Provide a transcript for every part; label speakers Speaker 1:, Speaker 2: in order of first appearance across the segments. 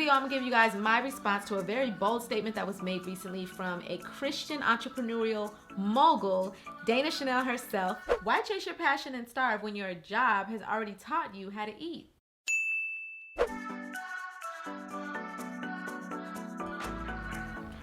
Speaker 1: video, I'm gonna give you guys my response to a very bold statement that was made recently from a Christian entrepreneurial mogul, Dana Chanel herself. Why chase your passion and starve when your job has already taught you how to eat?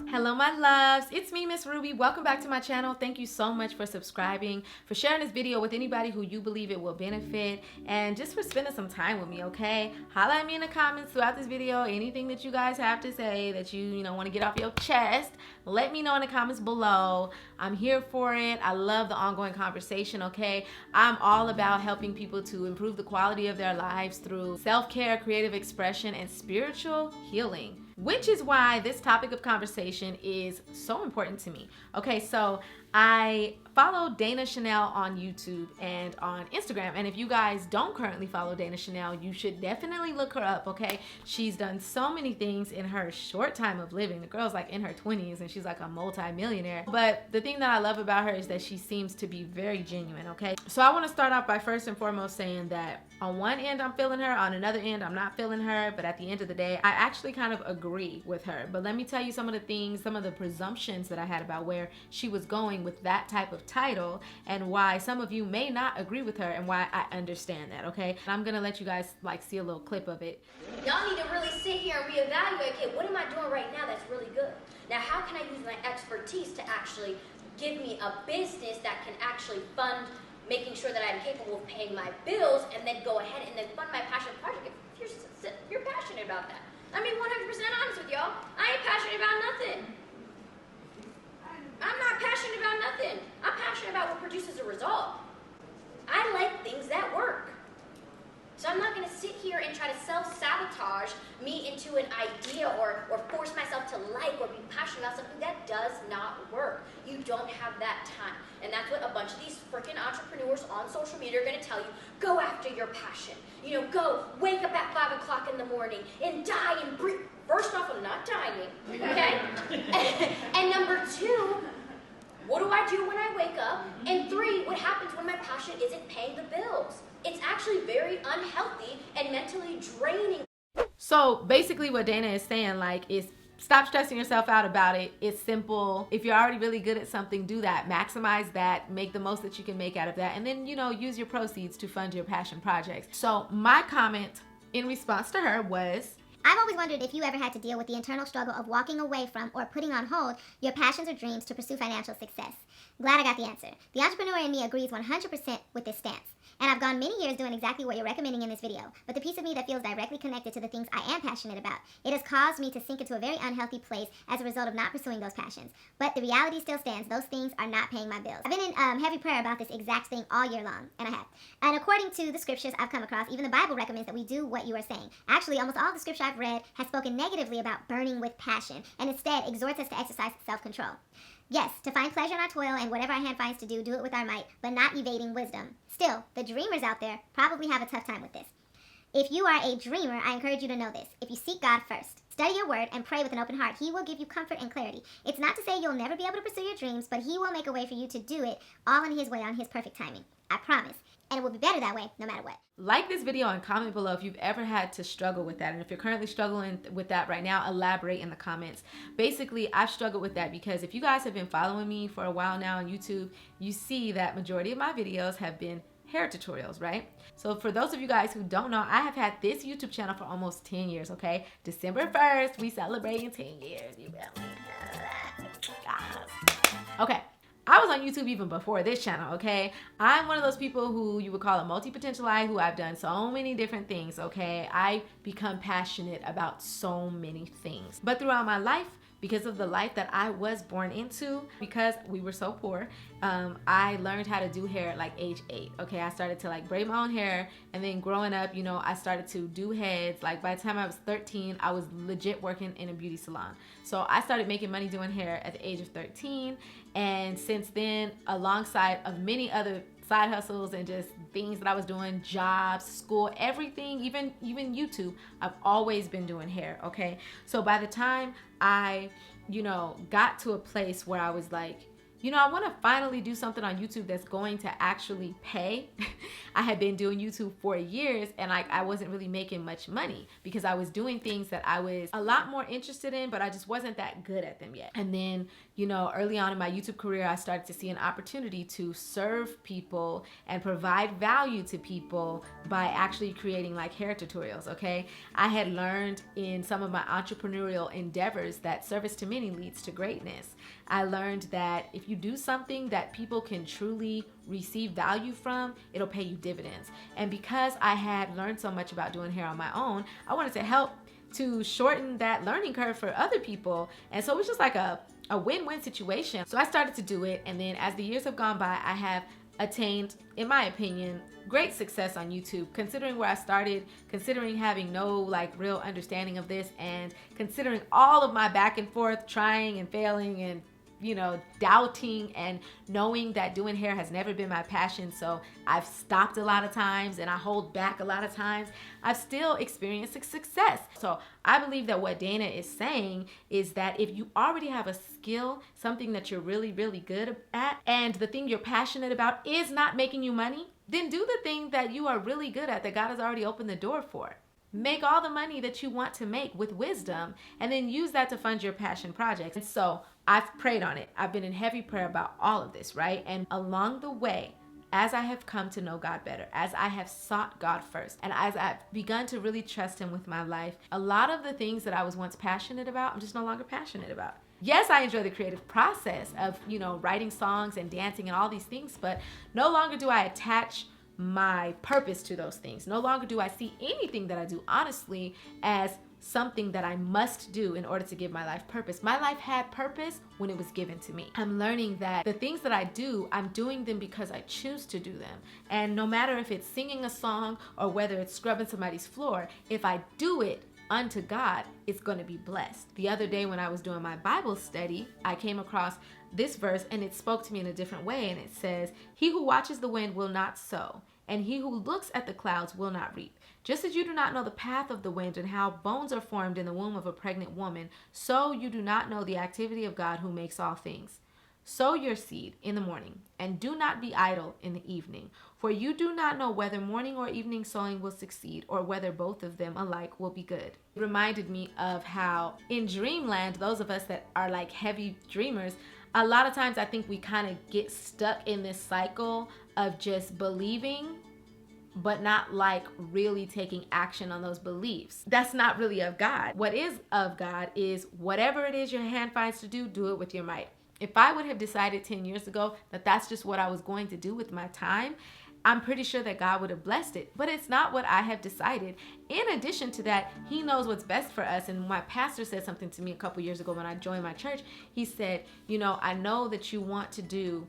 Speaker 1: Hello my loves, it's me, Miss Ruby. Welcome back to my channel. Thank you so much for subscribing, for sharing this video with anybody who you believe it will benefit, and just for spending some time with me, okay? Holla at me in the comments throughout this video. Anything that you guys have to say that you want to get off your chest, let me know in the comments below. I'm here for it. I love the ongoing conversation, okay? I'm all about helping people to improve the quality of their lives through self-care, creative expression, and spiritual healing, which is why this topic of conversation is so important to me. Okay, so I follow Dana Chanel on YouTube and on Instagram, and if you guys don't currently follow Dana Chanel, you should definitely look her up, okay? She's done so many things in her short time of living. The girl's like in her 20s and she's like a multi-millionaire. But the thing that I love about her is that she seems to be very genuine, okay? So I want to start off by first and foremost saying that on one end I'm feeling her, on another end I'm not feeling her, but at the end of the day I actually kind of agree with her. But let me tell you some of the things, some of the presumptions that I had about where she was going with that type of title, and why some of you may not agree with her, and why I understand that, okay? And I'm gonna let you guys like see a little clip of it.
Speaker 2: Y'all need to really sit here and reevaluate, okay, what am I doing right now that's really good? Now, how can I use my expertise to actually give me a business that can actually fund making sure that I'm capable of paying my bills, and then go ahead and then fund my passion project if you're passionate about that. I mean, 100% honest with y'all, I ain't passionate about nothing. I'm not passionate about nothing. I'm passionate about what produces a result. I like things that work. So I'm not going to sit here and try to self-sabotage me into an idea or force myself to like or be passionate about something that does not work. You don't have that time. And that's what a bunch of these freaking entrepreneurs on social media are going to tell you. Go after your passion. You know, go wake up at 5 o'clock in the morning and die and breathe. First off, I'm not dying, okay? And number two, what do I do when I wake up? And three, what happens when my passion isn't paying the bills? It's actually very unhealthy and mentally draining.
Speaker 1: So basically what Dana is saying like is stop stressing yourself out about it. It's simple. If you're already really good at something, do that. Maximize that. Make the most that you can make out of that. And then, use your proceeds to fund your passion projects. So my comment in response to her was,
Speaker 3: I've always wondered if you ever had to deal with the internal struggle of walking away from or putting on hold your passions or dreams to pursue financial success. Glad I got the answer. The entrepreneur in me agrees 100% with this stance. And I've gone many years doing exactly what you're recommending in this video. But the piece of me that feels directly connected to the things I am passionate about, it has caused me to sink into a very unhealthy place as a result of not pursuing those passions. But the reality still stands. Those things are not paying my bills. I've been in heavy prayer about this exact thing all year long, and I have. And according to the scriptures I've come across, even the Bible recommends that we do what you are saying. Actually, almost all the scripture I've read has spoken negatively about burning with passion, and instead exhorts us to exercise self-control. Yes, to find pleasure in our toil and whatever our hand finds to do it with our might, but not evading wisdom. Still, the dreamers out there probably have a tough time with this. If you are a dreamer, I encourage you to know this. If you seek God first, study your word, and pray with an open heart, He will give you comfort and clarity. It's not to say you'll never be able to pursue your dreams, but He will make a way for you to do it all in His way, on His perfect timing. I promise. And it will be better that way, no matter what.
Speaker 1: Like this video and comment below if you've ever had to struggle with that. And if you're currently struggling with that right now, elaborate in the comments. Basically, I've struggled with that because if you guys have been following me for a while now on YouTube, you see that majority of my videos have been hair tutorials, right? So for those of you guys who don't know, I have had this YouTube channel for almost 10 years, okay? December 1st, we celebrating 10 years. You okay. I was on YouTube even before this channel, okay? I'm one of those people who you would call a multi-potentialite, who I've done so many different things, okay? I become passionate about so many things. But throughout my life, because of the life that I was born into, because we were so poor, I learned how to do hair at like age 8. Okay, I started to like braid my own hair, and then growing up, I started to do heads. Like by the time I was 13, I was legit working in a beauty salon. So I started making money doing hair at the age of 13, and since then, alongside of many other side hustles and just things that I was doing, jobs, school, everything, even YouTube, I've always been doing hair, okay? So by the time I, got to a place where I was like, I want to finally do something on YouTube that's going to actually pay. I had been doing YouTube for years and I wasn't really making much money because I was doing things that I was a lot more interested in, but I just wasn't that good at them yet. And then, early on in my YouTube career, I started to see an opportunity to serve people and provide value to people by actually creating like hair tutorials, okay? I had learned in some of my entrepreneurial endeavors that service to many leads to greatness. I learned that if you do something that people can truly receive value from, it'll pay you dividends. And because I had learned so much about doing hair on my own, I wanted to help to shorten that learning curve for other people. And so it was just like a win-win situation. So I started to do it. And then as the years have gone by, I have attained, in my opinion, great success on YouTube, considering where I started, considering having no like real understanding of this, and considering all of my back and forth, trying and failing and doubting, and knowing that doing hair has never been my passion. So I've stopped a lot of times and I hold back a lot of times. I've still experienced success. So I believe that what Dana is saying is that if you already have a skill, something that you're really, really good at, and the thing you're passionate about is not making you money, then do the thing that you are really good at, that God has already opened the door for. Make all the money that you want to make with wisdom, and then use that to fund your passion projects. And so I've prayed on it. I've been in heavy prayer about all of this, right? And along the way, as I have come to know God better, as I have sought God first, and as I've begun to really trust Him with my life, a lot of the things that I was once passionate about, I'm just no longer passionate about. Yes, I enjoy the creative process of, writing songs and dancing and all these things, but no longer do I attach my purpose to those things. No longer do I see anything that I do, honestly, as something that I must do in order to give my life purpose. My life had purpose when it was given to me. I'm learning that the things that I do, I'm doing them because I choose to do them. And no matter if it's singing a song or whether it's scrubbing somebody's floor, if I do it unto God, it's going to be blessed. The other day when I was doing my Bible study, I came across this verse and it spoke to me in a different way. And it says, "He who watches the wind will not sow, and he who looks at the clouds will not reap. Just as you do not know the path of the wind and how bones are formed in the womb of a pregnant woman, so you do not know the activity of God who makes all things. Sow your seed in the morning, and do not be idle in the evening, for you do not know whether morning or evening sowing will succeed, or whether both of them alike will be good." It reminded me of how in dreamland, those of us that are like heavy dreamers, a lot of times I think we kind of get stuck in this cycle of just believing, but not like really taking action on those beliefs. That's not really of God. What is of God is whatever it is your hand finds to do, do it with your might. If I would have decided 10 years ago that that's just what I was going to do with my time, I'm pretty sure that God would have blessed it, but it's not what I have decided. In addition to that, He knows what's best for us. And my pastor said something to me a couple years ago when I joined my church. He said, I know that you want to do,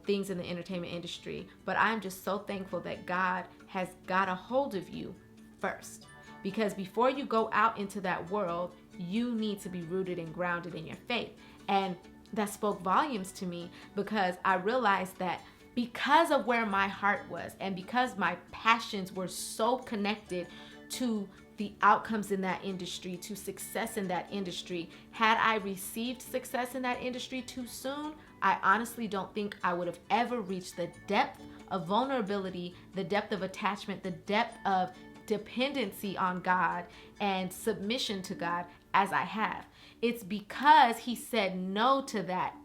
Speaker 1: things in the entertainment industry, but I'm just so thankful that God has got a hold of you first. Because before you go out into that world, you need to be rooted and grounded in your faith. And that spoke volumes to me, because I realized that because of where my heart was and because my passions were so connected to the outcomes in that industry, to success in that industry, had I received success in that industry too soon, I honestly don't think I would have ever reached the depth of vulnerability, the depth of attachment, the depth of dependency on God and submission to God as I have. It's because He said no to that.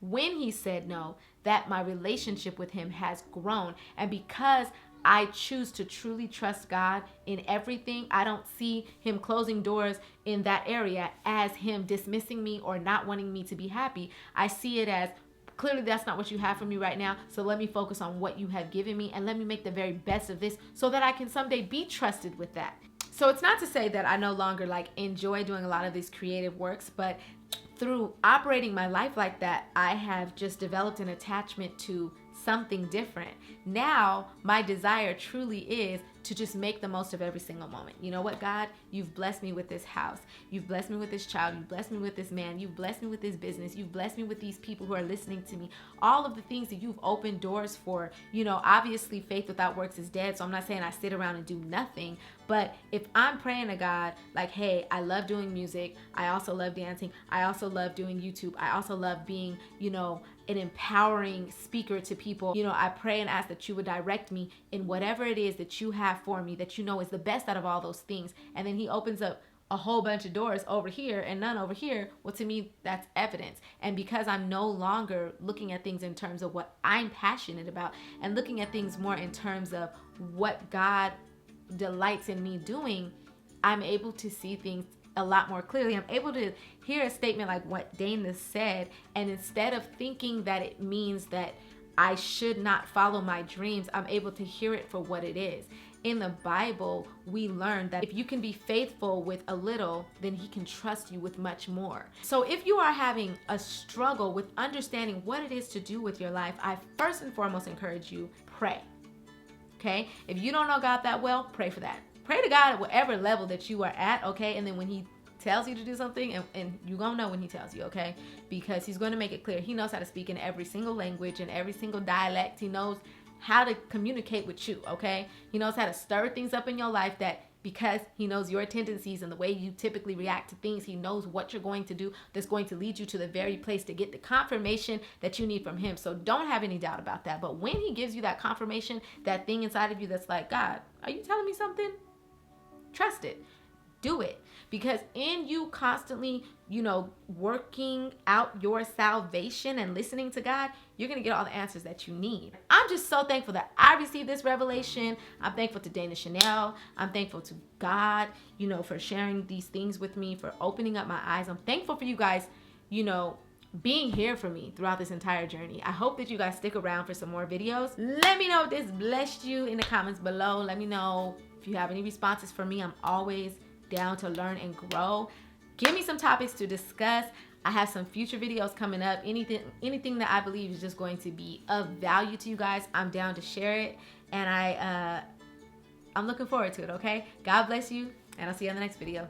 Speaker 1: When He said no, that my relationship with Him has grown. And because I choose to truly trust God in everything, I don't see Him closing doors in that area as Him dismissing me or not wanting me to be happy. I see it as, clearly that's not what you have for me right now, so let me focus on what you have given me and let me make the very best of this so that I can someday be trusted with that. So it's not to say that I no longer enjoy doing a lot of these creative works, but through operating my life like that, I have just developed an attachment to something different. Now, my desire truly is to just make the most of every single moment. You know what, God? You've blessed me with this house. You've blessed me with this child. You've blessed me with this man. You've blessed me with this business. You've blessed me with these people who are listening to me. All of the things that you've opened doors for. You know, obviously faith without works is dead. So I'm not saying I sit around and do nothing. But if I'm praying to God, like, hey, I love doing music. I also love dancing. I also love doing YouTube. I also love being, you know, an empowering speaker to people. You know, I pray and ask that you would direct me in whatever it is that you have for me, that you know is the best out of all those things. And then he opens up a whole bunch of doors over here and none over here. Well, to me, that's evidence. And because I'm no longer looking at things in terms of what I'm passionate about and looking at things more in terms of what God delights in me doing, I'm able to see things a lot more clearly. I'm able to hear a statement like what Dana said, and instead of thinking that it means that I should not follow my dreams, I'm able to hear it for what it is. In the Bible, we learn that if you can be faithful with a little, then he can trust you with much more. So if you are having a struggle with understanding what it is to do with your life, I first and foremost encourage you, pray. Okay? If you don't know God that well, pray for that. Pray to God at whatever level that you are at, okay? And then when he tells you to do something, and you're going to know when he tells you, okay? Because he's going to make it clear. He knows how to speak in every single language and every single dialect. He knows how to communicate with you, okay? He knows how to stir things up in your life that because he knows your tendencies and the way you typically react to things, he knows what you're going to do that's going to lead you to the very place to get the confirmation that you need from him. So don't have any doubt about that. But when he gives you that confirmation, that thing inside of you that's like, God, are you telling me something? Trust it. Do it. Because in you constantly, you know, working out your salvation and listening to God, you're going to get all the answers that you need. I'm just so thankful that I received this revelation. I'm thankful to Dana Chanel. I'm thankful to God, you know, for sharing these things with me, for opening up my eyes. I'm thankful for you guys, you know, being here for me throughout this entire journey. I hope that you guys stick around for some more videos. Let me know if this blessed you in the comments below. Let me know if you have any responses for me. I'm always down to learn and grow. Give me some topics to discuss. I have some future videos coming up. Anything that I believe is just going to be of value to you guys, I'm down to share it. And I'm looking forward to it, okay? God bless you, and I'll see you on the next video.